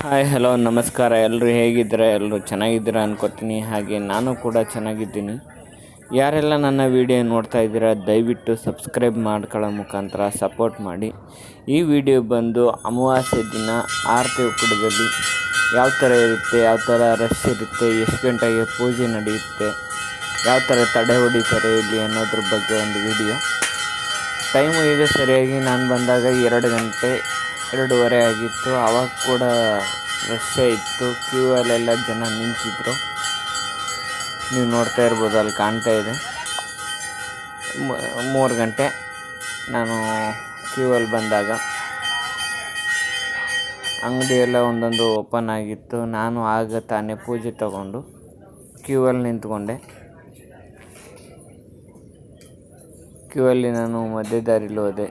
Hi hello ನಮಸ್ಕಾರ. ಎಲ್ಲರೂ ಹೇಗಿದ್ದೀರಾ? ಎಲ್ಲರೂ ಚೆನ್ನಾಗಿದ್ದೀರಾ ಅನ್ಕೋತೀನಿ. ಹಾಗೆ ನಾನು ಕೂಡ ಚೆನ್ನಾಗಿದ್ದೀನಿ. ಯಾರೆಲ್ಲ ನನ್ನ ವಿಡಿಯೋ ನೋಡ್ತಾ ಇದ್ದೀರಾ ದಯವಿಟ್ಟು ಸಬ್ಸ್ಕ್ರೈಬ್ ಮಾಡ್ಕೊಳ್ಳೋ ಮುಖಾಂತರ ಸಪೋರ್ಟ್ ಮಾಡಿ. ಈ ವಿಡಿಯೋ ಬಂದು ಅಮಾವಾಸ್ಯೆ ದಿನ ಆರತಿ ಉಕ್ಕಡದಲ್ಲಿ ಯಾವ ಥರ ಇರುತ್ತೆ, ಯಾವ ಥರ ರಶ್ ಇರುತ್ತೆ, ಎಷ್ಟು ಗಂಟೆಗೆ ಪೂಜೆ ನಡೆಯುತ್ತೆ, ಯಾವ ಥರ ತಡೆ ಹೊಡಿತಾರೆ ಇಲ್ಲಿ ಅನ್ನೋದ್ರ ಬಗ್ಗೆ ಒಂದು ವಿಡಿಯೋ. ಟೈಮು ಈಗ ಸರಿಯಾಗಿ ನಾನು ಬಂದಾಗ 2 ಗಂಟೆ 2:30 ಆಗಿತ್ತು. ಆವಾಗ ಕೂಡ ರಶ್ಶೇ ಇತ್ತು. ಕ್ಯೂ ಅಲ್ಲೆಲ್ಲ ಜನ ನಿಂತಿದ್ರು. ನೀವು ನೋಡ್ತಾ ಇರ್ಬೋದು, ಅಲ್ಲಿ ಕಾಣ್ತಾ ಇದೆ. 3 ಗಂಟೆ ನಾನು ಕ್ಯೂ ಅಲ್ಲಿ ಬಂದಾಗ ಅಂಗಡಿ ಎಲ್ಲ ಒಂದೊಂದು ಓಪನ್ ಆಗಿತ್ತು. ನಾನು ಆಗ ತಾನೇ ಪೂಜೆ ತಗೊಂಡು ಕ್ಯೂ ಅಲ್ಲಿ ನಿಂತ್ಕೊಂಡೆ. ಕ್ಯೂ ಅಲ್ಲಿ ನಾನು ಮಧ್ಯ ದಾರಿಲಿ ಹೋದೆ.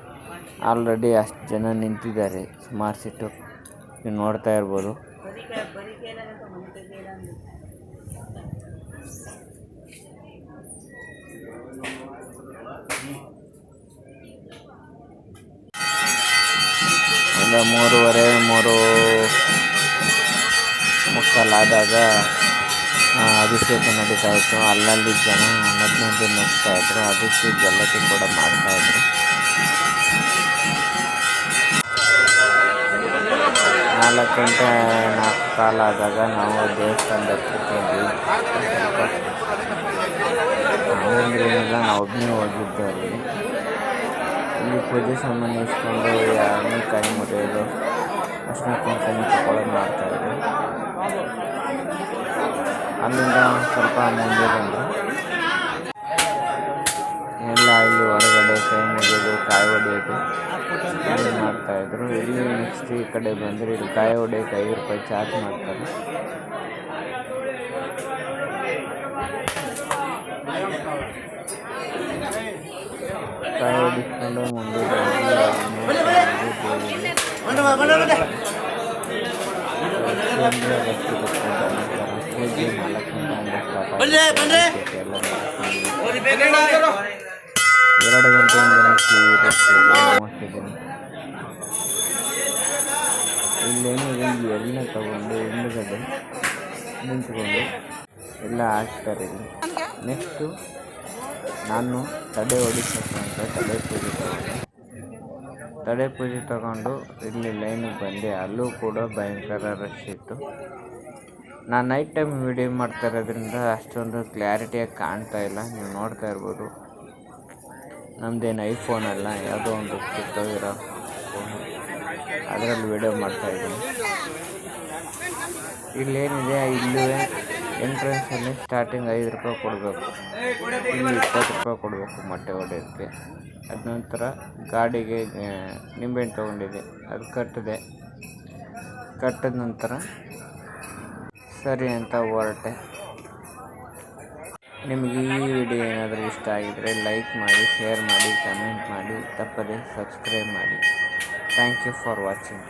ಆಲ್ರೆಡಿ ಅಷ್ಟು ಜನ ನಿಂತಿದ್ದಾರೆ, ಸುಮಾರು ಸೀಟು ನೀವು ನೋಡ್ತಾ ಇರ್ಬೋದು. ಒಂದು 3:30 ಆದಾಗ ಅಭಿಷೇಕ ನಡೀತಾ ಇತ್ತು. ಅಲ್ಲಲ್ಲಿ ಜನ ಮಧ್ಯಾಹ್ನ ನುಗ್ತಾ ಇದ್ರು. ಅದಕ್ಕೆ ಗಲಾಟೆ ಕೂಡ ಮಾಡ್ತಾಯಿದ್ರು. 4 ಗಂಟೆ 4:15 ಆದಾಗ ನಾವು ದೇವಸ್ಥಾನದ ಹತ್ರಕ್ಕೆ ನಾವು ಒಬ್ಬನೇ ಹೋಗಿದ್ದೆ. ಇಲ್ಲಿ ಪೂಜೆ ಸಾಮಾನು ಇಸ್ಕೊಂಡು ಯಾರನ್ನೂ ಕೈ ಮುರಿಯೋದು, ಅರ್ಶಿನ ಕುಂಕುಮ ತಗೊಳ್ಳೋದು ಮಾಡ್ತಾಯಿದ್ರು. ಅಲ್ಲಿಂದ ಸ್ವಲ್ಪ ಮುಂದೆ ಬಂದರು. ಎಲ್ಲ ಇಲ್ಲಿ ಹೊರಗಡೆ ಕೈ ಮುರಿಯೋದು, ಕಾಯಿ ಹೊಡೆಯೋದು ಮಾಡ್ತಾಯಿದ್ರು. ಇಲ್ಲಿ ನೆಕ್ಸ್ಟ್ ಈ ಕಡೆ ಬಂದರೆ ಇಲ್ಲಿ ಕಾಯಿ ಹೊಡೆಯೋಕೆ 5 ರೂಪಾಯಿ ಚಾರ್ಜ್ ಮಾಡ್ತಾರೆ. ಕಾಯಿ ಹೊಡಿಸ್ಕೊಂಡು ಮುಂದೆ ಎರಡು ಗಂಟೆಯಿಂದ ಇಲ್ಲೇನಿದೆ, ಈ ಎಣ್ಣೆ ತಗೊಂಡು ಹಿಂದುಗಡೆ ನಿಂತ್ಕೊಂಡು ಎಲ್ಲ ಹಾಕ್ತಾರೆ ಇಲ್ಲಿ. ನೆಕ್ಸ್ಟು ನಾನು ತಡೆ ಹೊಡಿಸೋಕ್ಕಂತ ತಡೆ ಪೂಜೆ ತಗೊಂಡು ಇಲ್ಲಿ ಲೈನಿಗೆ ಬಂದೆ. ಅಲ್ಲೂ ಕೂಡ ಭಯಂಕರ ರಶ್ ಇತ್ತು. ನಾನು ನೈಟ್ ಟೈಮ್ ವಿಡಿಯೋ ಮಾಡ್ತಾ ಇರೋದ್ರಿಂದ ಅಷ್ಟೊಂದು ಕ್ಲಾರಿಟಿಯಾಗಿ ಕಾಣ್ತಾ ಇಲ್ಲ. ನೀವು ನೋಡ್ತಾ ಇರ್ಬೋದು, ನಮ್ಮದೇನು ಐಫೋನ್ ಅಲ್ಲ, ಯಾವುದೋ ಒಂದು ಕಿತ್ತೋಗಿರೋ ಫೋನು, ಅದರಲ್ಲಿ ವಿಡಿಯೋ ಮಾಡ್ತಾಯಿದ್ದೀನಿ. ಇಲ್ಲೇನಿದೆ, ಇಲ್ಲೂ ಎಂಟ್ರೆನ್ಸಲ್ಲಿ ಸ್ಟಾರ್ಟಿಂಗ್ 5 ರೂಪಾಯಿ ಕೊಡಬೇಕು, ಇಲ್ಲಿ 20 ರೂಪಾಯಿ ಕೊಡಬೇಕು ಮೊಟ್ಟೆ ಹೊಡೆಯೋಕ್ಕೆ. ಅದ ನಂತರ ಗಾಡಿಗೆ ನಿಂಬೆಹಣ್ಣು ತೊಗೊಂಡಿದ್ದೆ, ಅದು ಕಟ್ಟಿದ ನಂತರ ಸರಿ ಅಂತ ಹೊರಟೆ. ನಿಮಗೆ ಈ ವಿಡಿಯೋ ಏನಾದರೂ ಇಷ್ಟ ಆಗಿದರೆ ಲೈಕ್ ಮಾಡಿ, ಶೇರ್ ಮಾಡಿ, ಕಮೆಂಟ್ ಮಾಡಿ, ತಪ್ಪದೆ ಸಬ್ಸ್ಕ್ರೈಬ್ ಮಾಡಿ. Thank you for watching.